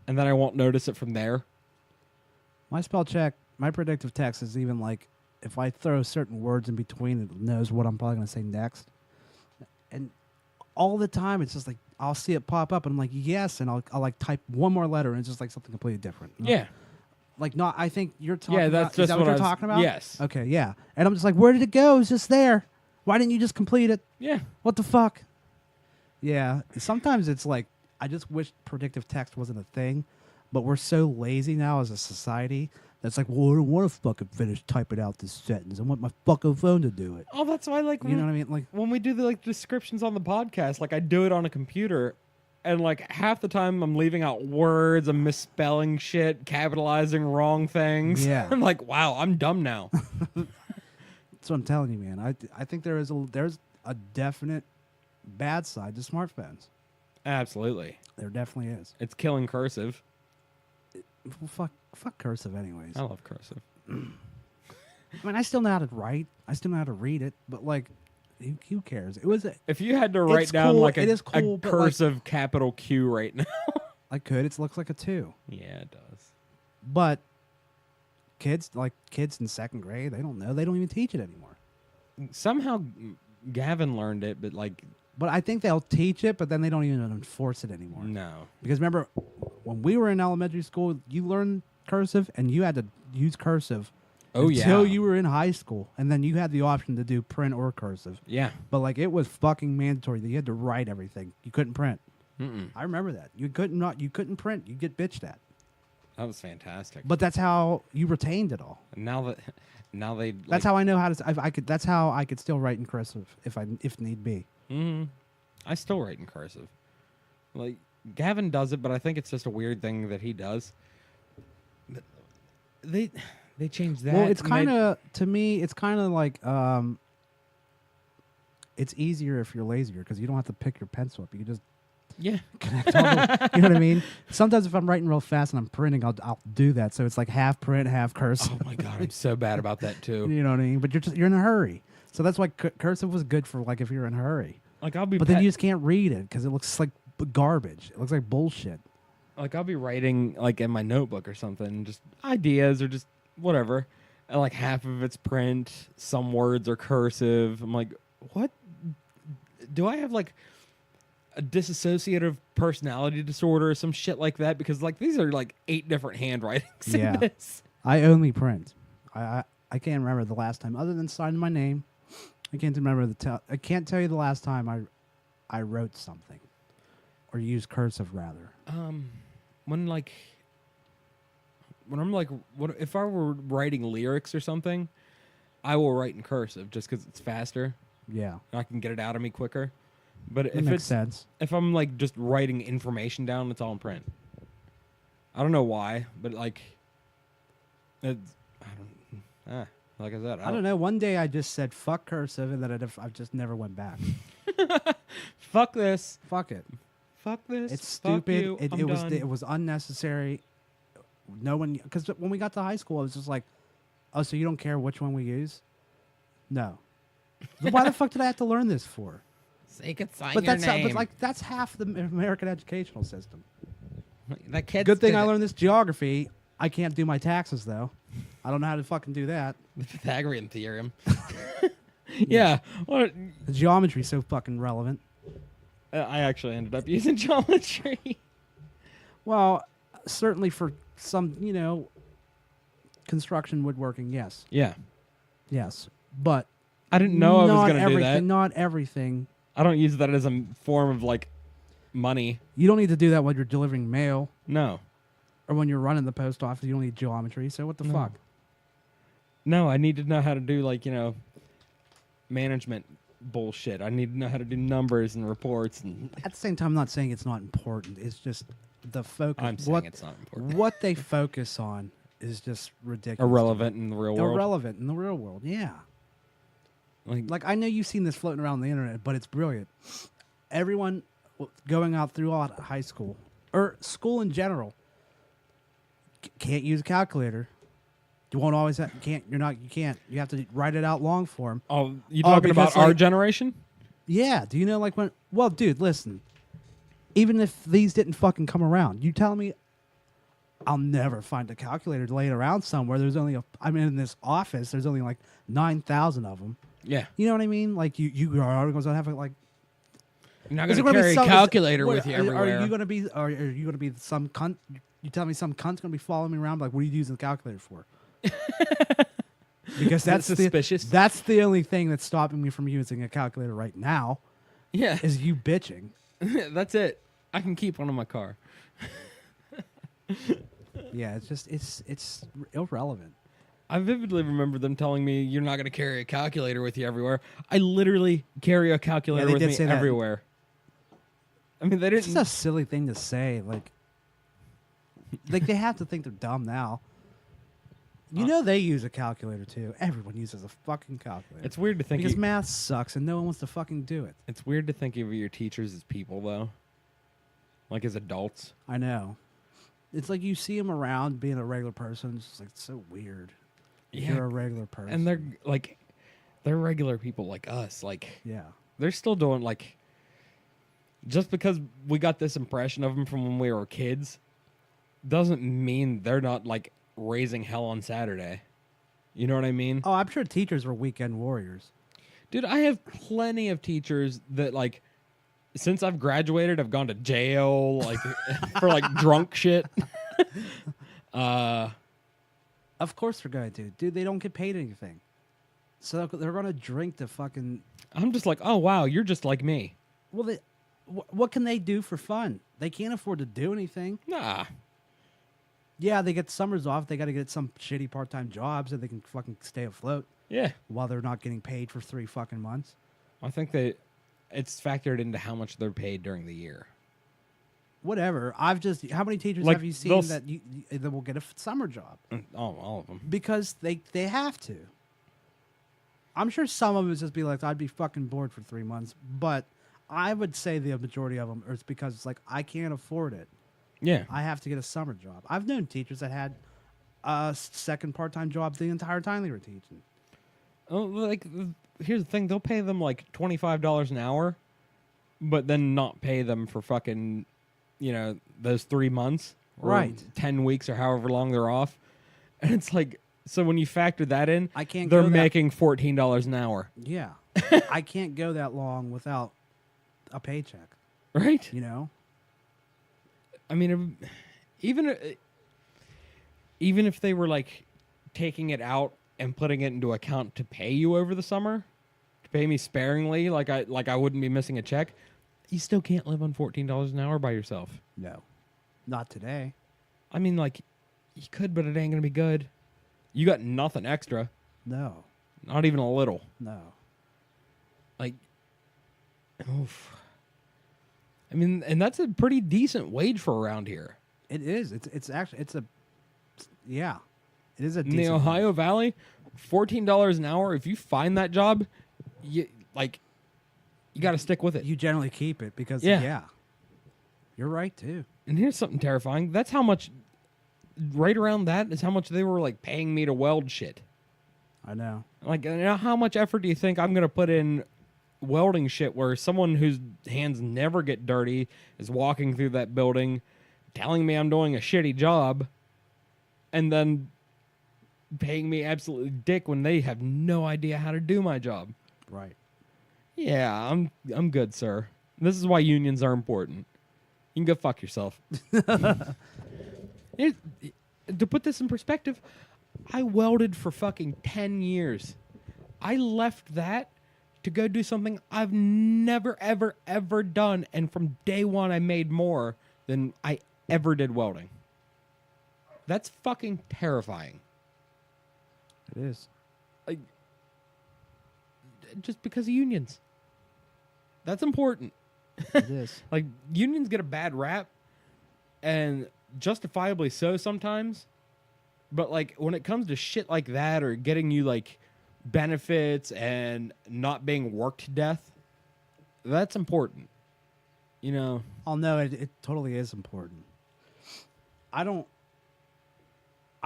And then I won't notice it from there. My spell check, my predictive text is even like if I throw certain words in between, it knows what I'm probably going to say next. And all the time, it's just like I'll see it pop up and I'm like, yes. And I'll like type one more letter and it's just like something completely different. Yeah. Like, not, I think you're talking Yeah, about, that's is just that what what I you're was- talking about? yes. Okay, yeah. And I'm just like, where did it go? It's just there. Why didn't you just complete it? Yeah. What the fuck? Yeah. Sometimes it's like, I just wish predictive text wasn't a thing, but we're so lazy now as a society that's like, well, I don't want to fucking finish typing out this sentence. I want my fucking phone to do it. Oh, that's why You know what I mean? Like, when we do the descriptions on the podcast, I do it on a computer and half the time I'm leaving out words, I'm misspelling shit, capitalizing wrong things. Yeah. I'm like, wow, I'm dumb now. that's what I'm telling you, man. I think there's a definite bad side to smartphones. Absolutely. There definitely is. It's killing cursive. Well, fuck cursive anyways. I love cursive. I mean, I still know how to write. I still know how to read it, but who cares? It was If you had to write It's down cool, a, it is cool, a but, cursive capital Q right now. I could. It looks like a 2. Yeah, it does. But kids in second grade, they don't know. They don't even teach it anymore. Somehow Gavin learned it, but like But I think they'll teach it, but then they don't even enforce it anymore. no. Because remember, when we were in elementary school, you learned cursive, and you had to use cursive until you were in high school, and then you had the option to do print or cursive. Yeah. But like it was fucking mandatory that you had to write everything. You couldn't print. Mm-mm. I remember that. You couldn't print. You get bitched at. That was fantastic. But that's how you retained it all. Now they That's how I know how to. I could. That's how I could still write in cursive if need be. I still write in cursive. Like Gavin does it, but I think it's just a weird thing that he does. But they changed that. Well, it's and kind of to me. It's kind of like it's easier if you're lazier because you don't have to pick your pencil up. You can just yeah. connect all the, you know what I mean? Sometimes if I'm writing real fast and I'm printing, I'll do that. So it's like half print, half cursive. Oh my god, I'm so bad about that too. You know what I mean? But you're in a hurry. So that's why cursive was good for like if you're in a hurry. Like I'll be, But then you just can't read it because it looks like garbage. It looks like bullshit. like I'll be writing like in my notebook or something, just ideas or just whatever, and like half of it's print, some words are cursive. I'm like, what? Do I have like a dissociative personality disorder or some shit like that? Because like these are like 8 different handwritings Yeah. in this. I only print. I can't remember the last time other than signing my name. I can't remember I can't tell you the last time I wrote something or used cursive rather. When I'm like, what if I were writing lyrics or something, I will write in cursive just because it's faster Yeah, and I can get it out of me quicker. But that if makes it's sense. if I'm like just writing information down, it's all in print. I don't know why, but like, like I said, I don't know. One day I just said fuck cursive, and then I just never went back. Fuck this. Fuck it. Fuck this. It's Fuck stupid. you. It I'm was done. it was unnecessary. No one, because when we got to high school, I was just like, oh, so you don't care which one we use? No. Why the fuck did I have to learn this for? So you could sign But your that's name. but like that's half the American educational system. That kid. Good thing I learned this geography. I can't do my taxes though. I don't know how to fucking do that. the Pythagorean theorem. Yeah. What? The geometry's so fucking relevant. I actually ended up using geometry. Well, certainly for some, construction, woodworking, yes. Yeah. Yes. But I didn't know I was not going to do that. Not everything. I don't use that as a form of like money. You don't need to do that when you're delivering mail No. or when you're running the post office. You don't need geometry. So what the fuck? No, I need to know how to do like, management bullshit. I need to know how to do numbers and reports and At the same time, I'm not saying it's not important. It's just the focus. I'm saying it's not important. What they focus on is just ridiculous. Irrelevant in the real world. Irrelevant in the real world. Yeah. Like I know you've seen this floating around the internet, but it's brilliant. Everyone going out throughout high school or school in general can't use a calculator. You won't always have, you can't. You have to write it out long form. Oh, you talking about because, our like- generation? Yeah. Do you know like when? Well, dude, listen. Even if these didn't fucking come around, you tell me I'll never find a calculator laying around somewhere. There's only I'm in this office. There's only like 9,000 of them. Yeah. You know what I mean? Like you are going to have like. You're not Is going it to gonna be carry a some- calculator what- with you are everywhere. you going to be? Are you going to be some cunt? You tell me some cunt's going to be following me around. Like, what are you using the calculator for? Because that's suspicious? That's the only thing that's stopping me from using a calculator right now. Yeah. Is you bitching. That's it. I can keep one in my car. Yeah, it's just it's irrelevant. I vividly remember them telling me you're not going to carry a calculator with you everywhere. I literally carry a calculator they with did me say that. everywhere. I mean, they It's didn't. just a silly thing to say. Like they have to think they're dumb now. You know they use a calculator too. Everyone uses a fucking calculator. It's weird to think. because math sucks and no one wants to fucking do it. It's weird to think of your teachers as people, though. Like as adults. I know. It's like you see them around being a regular person. It's just like it's so weird. Yeah. You're a regular person. And they're regular people like us. Like yeah. they're still doing like. Just because we got this impression of them from when we were kids, doesn't mean they're not like raising hell on Saturday. You know what I mean? Oh, I'm sure teachers were weekend warriors. Dude, I have plenty of teachers that, like, since I've graduated, I've gone to jail, like, for, like, drunk shit. Of course they're going to. Dude, they don't get paid anything. So they're going to drink to fucking... I'm just like, oh, wow, you're just like me. Well, what can they do for fun? They can't afford to do anything. Nah. Yeah, they get summers off. They got to get some shitty part-time jobs so they can fucking stay afloat Yeah. while they're not getting paid for 3 fucking months. I think it's factored into how much they're paid during the year. Whatever. How many teachers Like, have you seen they'll that that will get a summer job? Oh, all of them. Because they have to. I'm sure some of it is just be like, I'd be fucking bored for 3 months, but I would say the majority of them is because it's like, I can't afford it. Yeah. I have to get a summer job. I've known teachers that had a second part-time job the entire time they were teaching. Oh, like, here's the thing. They'll pay them, like, $25 an hour, but then not pay them for fucking, those 3 months. Or Right. 10 weeks or however long they're off. And it's like, so when you factor that in, I can't they're go that- making $14 an hour. Yeah. I can't go that long without a paycheck, Right? you know? I mean, even if they were, like, taking it out and putting it into account to pay you over the summer, to pay me sparingly, like I wouldn't be missing a check, you still can't live on $14 an hour by yourself. No. Not today. I mean, like, you could, but it ain't gonna be good. You got nothing extra, No. not even a little. No. Like, oof. I mean, and that's a pretty decent wage for around here. It is. It's actually yeah. It is a In decent the Ohio Valley, $14 an hour. If you find that job, you got to stick with it. You generally keep it because Yeah. yeah. You're right too. And here's something terrifying. That's how much. Right around that is how much they were like paying me to weld shit. I know. Like, how much effort do you think I'm gonna put in welding shit where someone whose hands never get dirty is walking through that building, telling me I'm doing a shitty job, and then paying me absolutely dick when they have no idea how to do my job. Right. Yeah, I'm good, sir. This is why unions are important. You can go fuck yourself. To put this in perspective, I welded for fucking 10 years. I left that to go do something I've never, ever, ever done. And from day one, I made more than I ever did welding. That's fucking terrifying. It is. Like, just because of unions. That's important. It is. Like, unions get a bad rap, and justifiably so sometimes. But, like, when it comes to shit like that or getting you, like, benefits and not being worked to death, that's important. You know? Oh no, it totally is important. I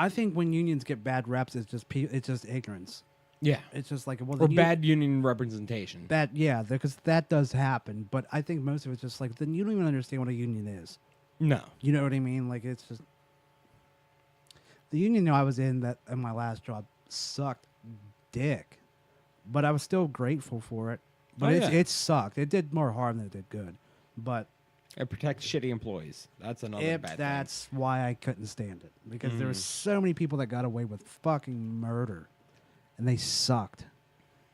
think when unions get bad reps, it's just ignorance. Yeah. It's just like Or bad union representation. That yeah, because that does happen. But I think most of it's just like then you don't even understand what a union is. No. You know what I mean? Like it's just the union I was in my last job sucked dick, but I was still grateful for it. But it sucked. It did more harm than it did good. But It protects shitty employees. That's another bad thing. that's why I couldn't stand it because there were so many people that got away with fucking murder, and they sucked.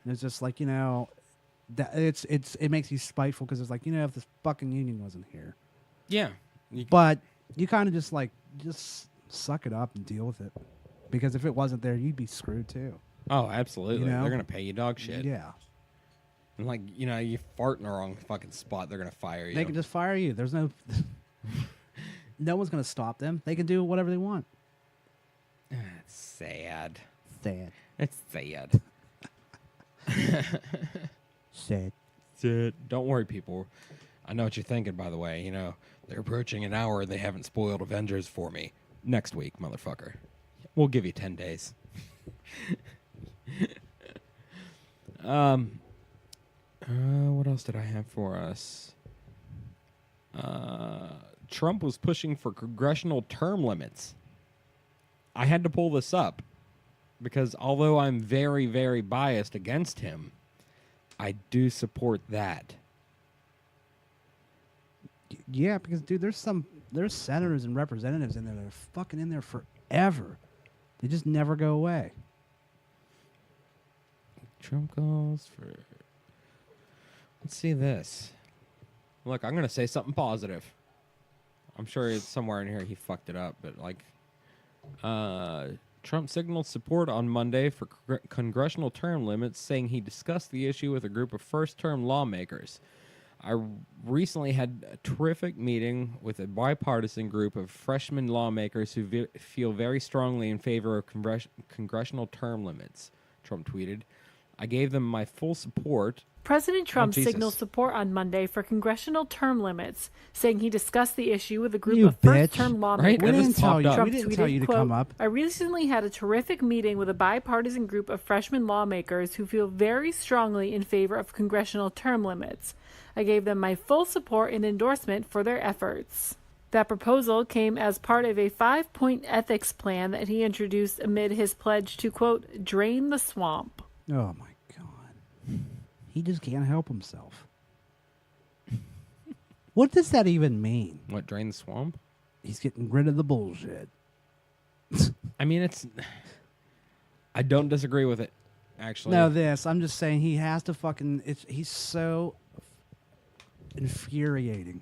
And it's just like that it makes you spiteful because it's like if this fucking union wasn't here. Yeah. But you kind of just suck it up and deal with it. Because if it wasn't there, you'd be screwed too. Oh, absolutely. You know? They're going to pay you dog shit. Yeah. And you fart in the wrong fucking spot, they're going to fire you. They can just fire you. There's no... no one's going to stop them. They can do whatever they want. It's sad. Sad. It's sad. Sad. Sad. Don't worry, people. I know what you're thinking, by the way. They're approaching an hour and they haven't spoiled Avengers for me. Next week, motherfucker. We'll give you 10 days. What else did I have for us? Trump was pushing for congressional term limits. I had to pull this up because although I'm very, very biased against him, I do support that. Yeah, because dude, there's senators and representatives in there that are fucking in there forever. They just never go away. Trump calls for. Let's see this. Look, I'm gonna say something positive. I'm sure it's somewhere in here he fucked it up, but like, Trump signaled support on Monday for congressional term limits, saying he discussed the issue with a group of first-term lawmakers. I recently had a terrific meeting with a bipartisan group of freshman lawmakers who feel very strongly in favor of congressional term limits, Trump tweeted. I gave them my full support. President Trump Jesus. signaled support on Monday for congressional term limits, saying he discussed the issue with a group You of bitch. first-term Right? lawmakers. We didn't tell you. Trump We didn't tweeted, tell you to quote, come up. I recently had a terrific meeting with a bipartisan group of freshman lawmakers who feel very strongly in favor of congressional term limits. I gave them my full support and endorsement for their efforts. That proposal came as part of a 5-point ethics plan that he introduced amid his pledge to, quote, drain the swamp. Oh my god. He just can't help himself. What does that even mean? What, drain the swamp? He's getting rid of the bullshit. I mean, I don't disagree with it, actually. No, I'm just saying he has to fucking. He's so infuriating.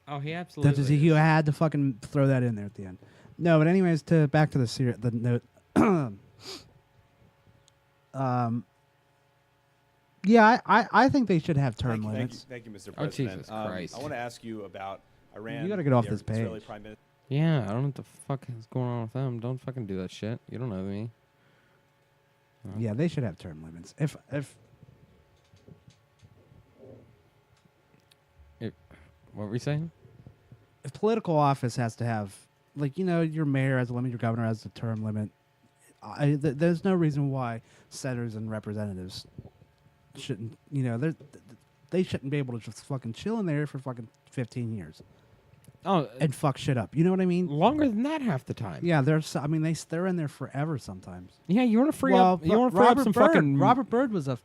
Oh, he absolutely That he had to fucking throw that in there at the end. No, but anyways, back to the note. Yeah, I think they should have term limits. Thank you, Mr. Oh, President. Jesus Christ. I want to ask you about Iran. You gotta get off the this Israeli page. Prime Minister. Yeah, I don't know what the fuck is going on with them. Don't fucking do that shit. You don't know me. Yeah, they should have term limits. If What were we saying? if political office has to have, like, your mayor has a limit, your governor has a term limit, there's no reason why senators and representatives shouldn't, they shouldn't be able to just fucking chill in there for fucking 15 years Oh, and fuck shit up. You know what I mean? longer than that half the time. Yeah, they're in there forever sometimes. Yeah, you want to free up. You want to free up some Byrd, fucking. Robert Byrd was a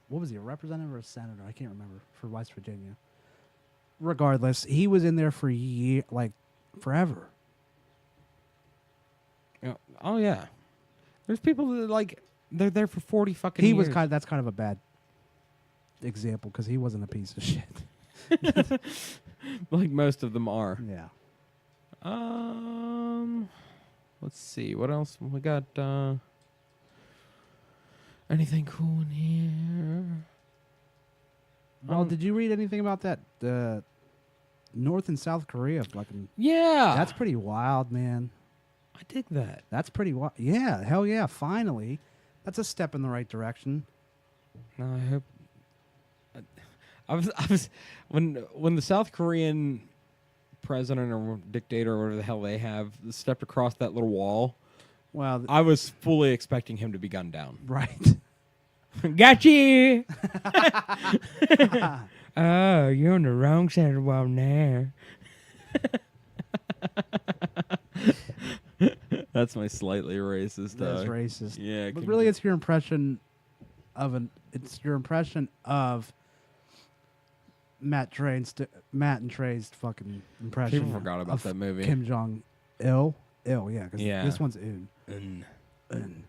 representative or a senator? I can't remember, for West Virginia. Regardless, he was in there for forever. Oh yeah, there's people that they're there for 40 fucking. He years. was that's kind of a bad example because he wasn't a piece of shit. like most of them are. Yeah. Let's see what else we got. Anything cool in here? Well, did you read anything about that? North and South Korea, fucking. Yeah, That's pretty wild, man. I dig that. That's pretty wild. Yeah, hell yeah! Finally, that's a step in the right direction. No, I hope. I was when the South Korean president or dictator or whatever the hell they have stepped across that little wall. Well, I was fully expecting him to be gunned down. right. Gotcha! Oh, you're on the wrong side of the wall now. That's my slightly racist. That's racist. Yeah, but really, it's your impression of Matt and Trey's fucking impression. People forgot about of that movie. Kim Jong Il, yeah, because Yeah. this one's Un.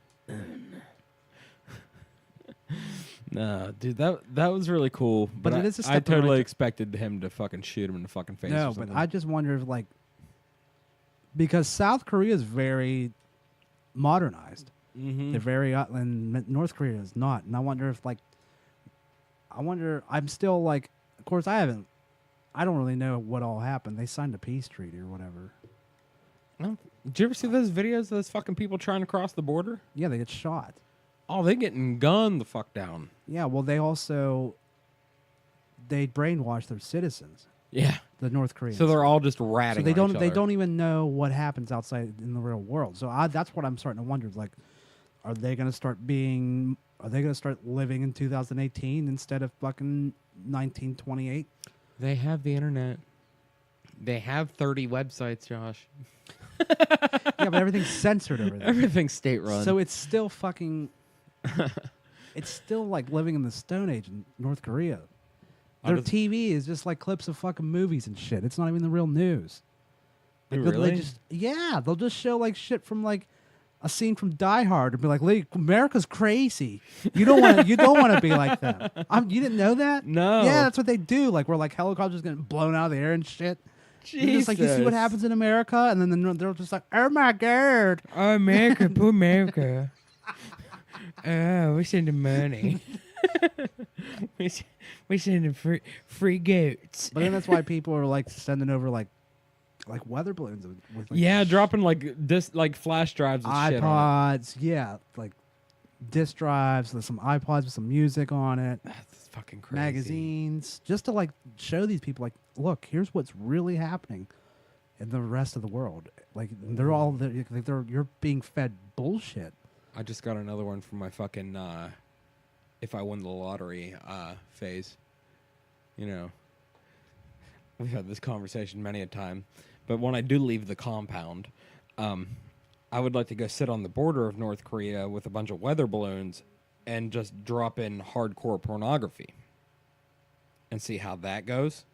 No, dude, that was really cool. But it is a step I in the right totally di- expected him to fucking shoot him in the fucking face. No, or but something. I just wonder if because South Korea is very modernized. Mhm. They're very and North Korea is not, and I wonder if I'm still of course I don't really know what all happened. They signed a peace treaty or whatever. Well, did you ever see those videos of those fucking people trying to cross the border? Yeah, they get shot. Oh, they getting gunned the fuck down. Yeah, well, they brainwash their citizens, Yeah. the North Koreans. So they're all just ratting. So they on each don't other. even know what happens outside in the real world. So that's what I'm starting to wonder. Are they going to start living in 2018 instead of fucking 1928? They have the internet. They have 30 websites, Josh. Yeah, but everything's censored over there. Everything's state run. So it's still fucking. It's still like living in the Stone Age in North Korea. Their TV is just like clips of fucking movies and shit. It's not even the real news. Like, really? They'll just show like shit from like a scene from Die Hard and be like, America's crazy. You don't want to be like them. You didn't know that? No. Yeah, that's what they do. Like where like helicopters getting blown out of the air and shit. They're just like, you see what happens in America, and then they're just like, oh my god, oh America, poor America. Oh, we send them money. we send them free goats. But then that's why people are like sending over like weather balloons with like, dropping like flash drives and shit on iPods, yeah, like disc drives with some iPods with some music on it. That's fucking crazy. Magazines, just to like show these people like, look, here's what's really happening in the rest of the world. Like you're being fed bullshit. I just got another one from my fucking if I won the lottery phase. You know, we've had this conversation many a time, but when I do leave the compound, I would like to go sit on the border of North Korea with a bunch of weather balloons and just drop in hardcore pornography and see how that goes.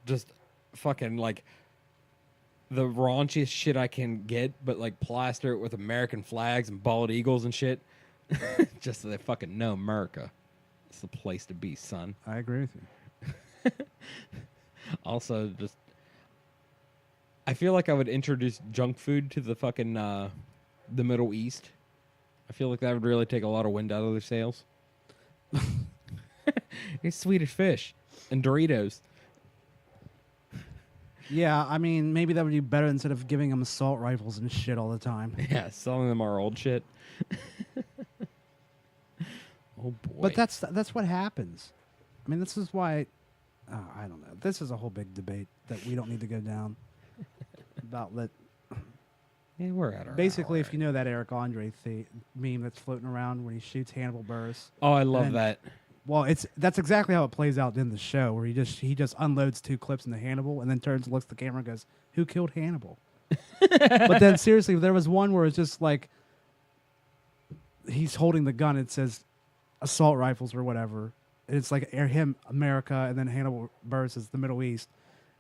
Just fucking like the raunchiest shit I can get, but like plaster it with American flags and bald eagles and shit. Just so they fucking know America. It's the place to be, son. I agree with you. Also, just I feel like I would introduce junk food to the fucking the Middle East. I feel like that would really take a lot of wind out of their sails. It's Swedish fish and Doritos. Yeah, I mean, maybe that would be better instead of giving them assault rifles and shit all the time. Yeah, selling them our old shit. Oh boy! But that's what happens. I mean, this is why. I don't know. This is a whole big debate that we don't need to go down about. Yeah, we're at our Basically, hour. if you know that Eric Andre meme that's floating around when he shoots Hannibal Buress. Oh, I love that. Well, that's exactly how it plays out in the show, where he just unloads 2 clips into Hannibal and then turns, looks at the camera, and goes, "Who killed Hannibal?" But then seriously, there was one where it's just like he's holding the gun. It says assault rifles or whatever. And it's like him, America, and then Hannibal Buress is the Middle East.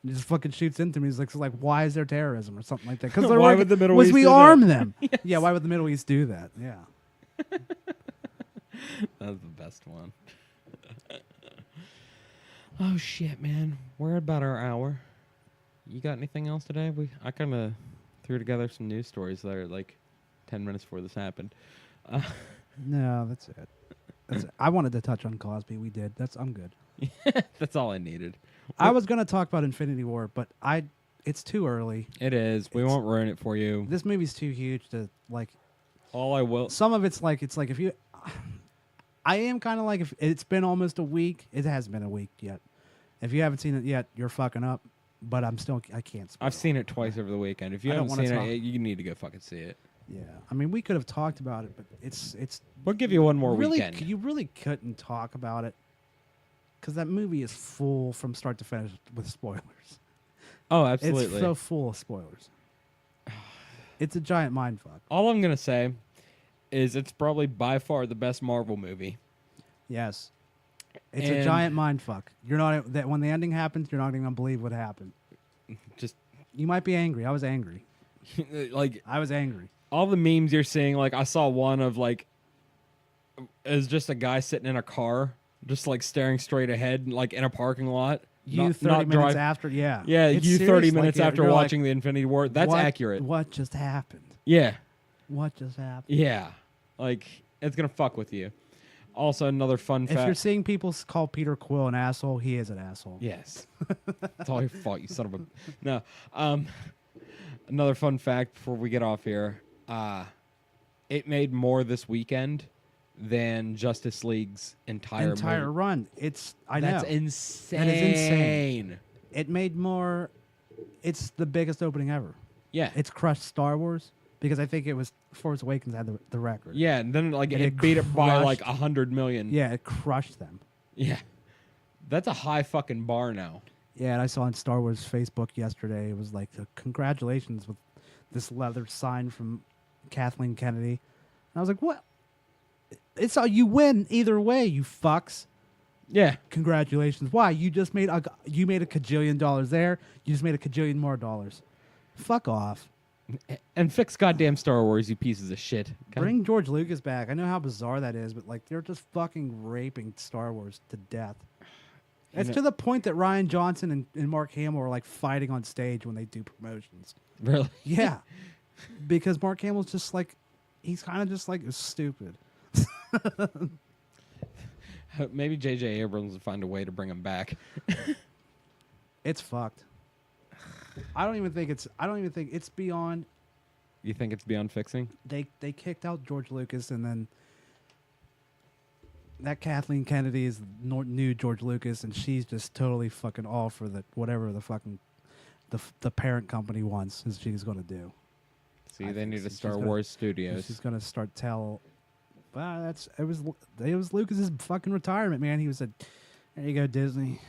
And he just fucking shoots into me. He's like, why is there terrorism or something like that? Because why would the Middle East we do arm that? them? Yes. Yeah, why would the Middle East do that? Yeah. That's the best one. Oh shit, man! We're about our hour. You got anything else today? I kind of threw together some news stories that are like 10 minutes before this happened. No, that's it. I wanted to touch on Cosby. We did. I'm good. That's all I needed. I was gonna talk about Infinity War, but it's too early. It is. We won't ruin it for you. This movie's too huge to like. All I will. Some of it's like if you. I am kind of like, if it's been almost a week. It hasn't been a week yet. If you haven't seen it yet, you're fucking up. But I can't. I've seen it twice over the weekend. If you haven't seen it, you need to go fucking see it. Yeah, I mean, we could have talked about it, but it's. We'll give you one more really, weekend. You really couldn't talk about it because that movie is full from start to finish with spoilers. Oh, absolutely. It's so full of spoilers. It's a giant mindfuck. All I'm gonna say is it's probably by far the best Marvel movie. Yes, it's a giant mindfuck. You're not that when the ending happens, you're not even gonna believe what happened. Just you might be angry. I was angry. Like I was angry. All the memes you're seeing, like I saw one of like is just a guy sitting in a car, just like staring straight ahead, like in a parking lot. You 30 minutes after, yeah. Yeah, it's you 30 serious, minutes like, after you're watching like, the Infinity War. That's accurate. What just happened? Yeah. What just happened? Yeah. Like, it's going to fuck with you. Also, another fun fact. If you're seeing people call Peter Quill an asshole, he is an asshole. Yes. It's all your fault, you son of a... No. Another fun fact before we get off here. It made more this weekend than Justice League's entire movie. run. I know. That's insane. That is insane. It made more. It's the biggest opening ever. Yeah. It's crushed Star Wars because I think it was Force Awakens had the record. Yeah, and then like And it beat it by crushed- like 100 million. Yeah, it crushed them. Yeah. That's a high fucking bar now. Yeah, and I saw on Star Wars Facebook yesterday. It was like, congratulations with this leather sign from Kathleen Kennedy. And I was like, what? It's all you win either way, you fucks. Yeah. Congratulations. Why? You just made a kajillion dollars there. You just made a kajillion more dollars. Fuck off. And fix goddamn Star Wars, you pieces of shit. Bring George Lucas back. I know how bizarre that is, but like they're just fucking raping Star Wars to death. It's to the point that Ryan Johnson and Mark Hamill are like fighting on stage when they do promotions. Really? Yeah. Because Mark Hamill's just like, he's kind of just like stupid. Maybe J.J. Abrams will find a way to bring him back. It's fucked. I don't even think it's beyond. You think it's beyond fixing? They kicked out George Lucas, and then that Kathleen Kennedy is new George Lucas, and she's just totally fucking all for whatever the fucking the parent company wants is she's going to do. See, they need a Star Wars Studios. She's going to start it was Lucas's fucking retirement, man. He was there you go, Disney.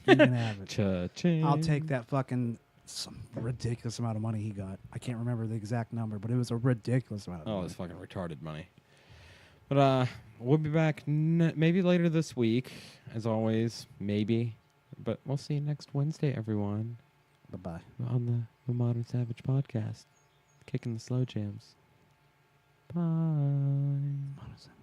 You can have it. Cha-ching. I'll take that fucking some ridiculous amount of money he got. I can't remember the exact number, but it was a ridiculous amount of money. Oh, it's fucking retarded money. But we'll be back maybe later this week, as always. Maybe. But we'll see you next Wednesday, everyone. Bye-bye. On the Modern Savage podcast. Kicking the slow jams. Bye. Modern Savage.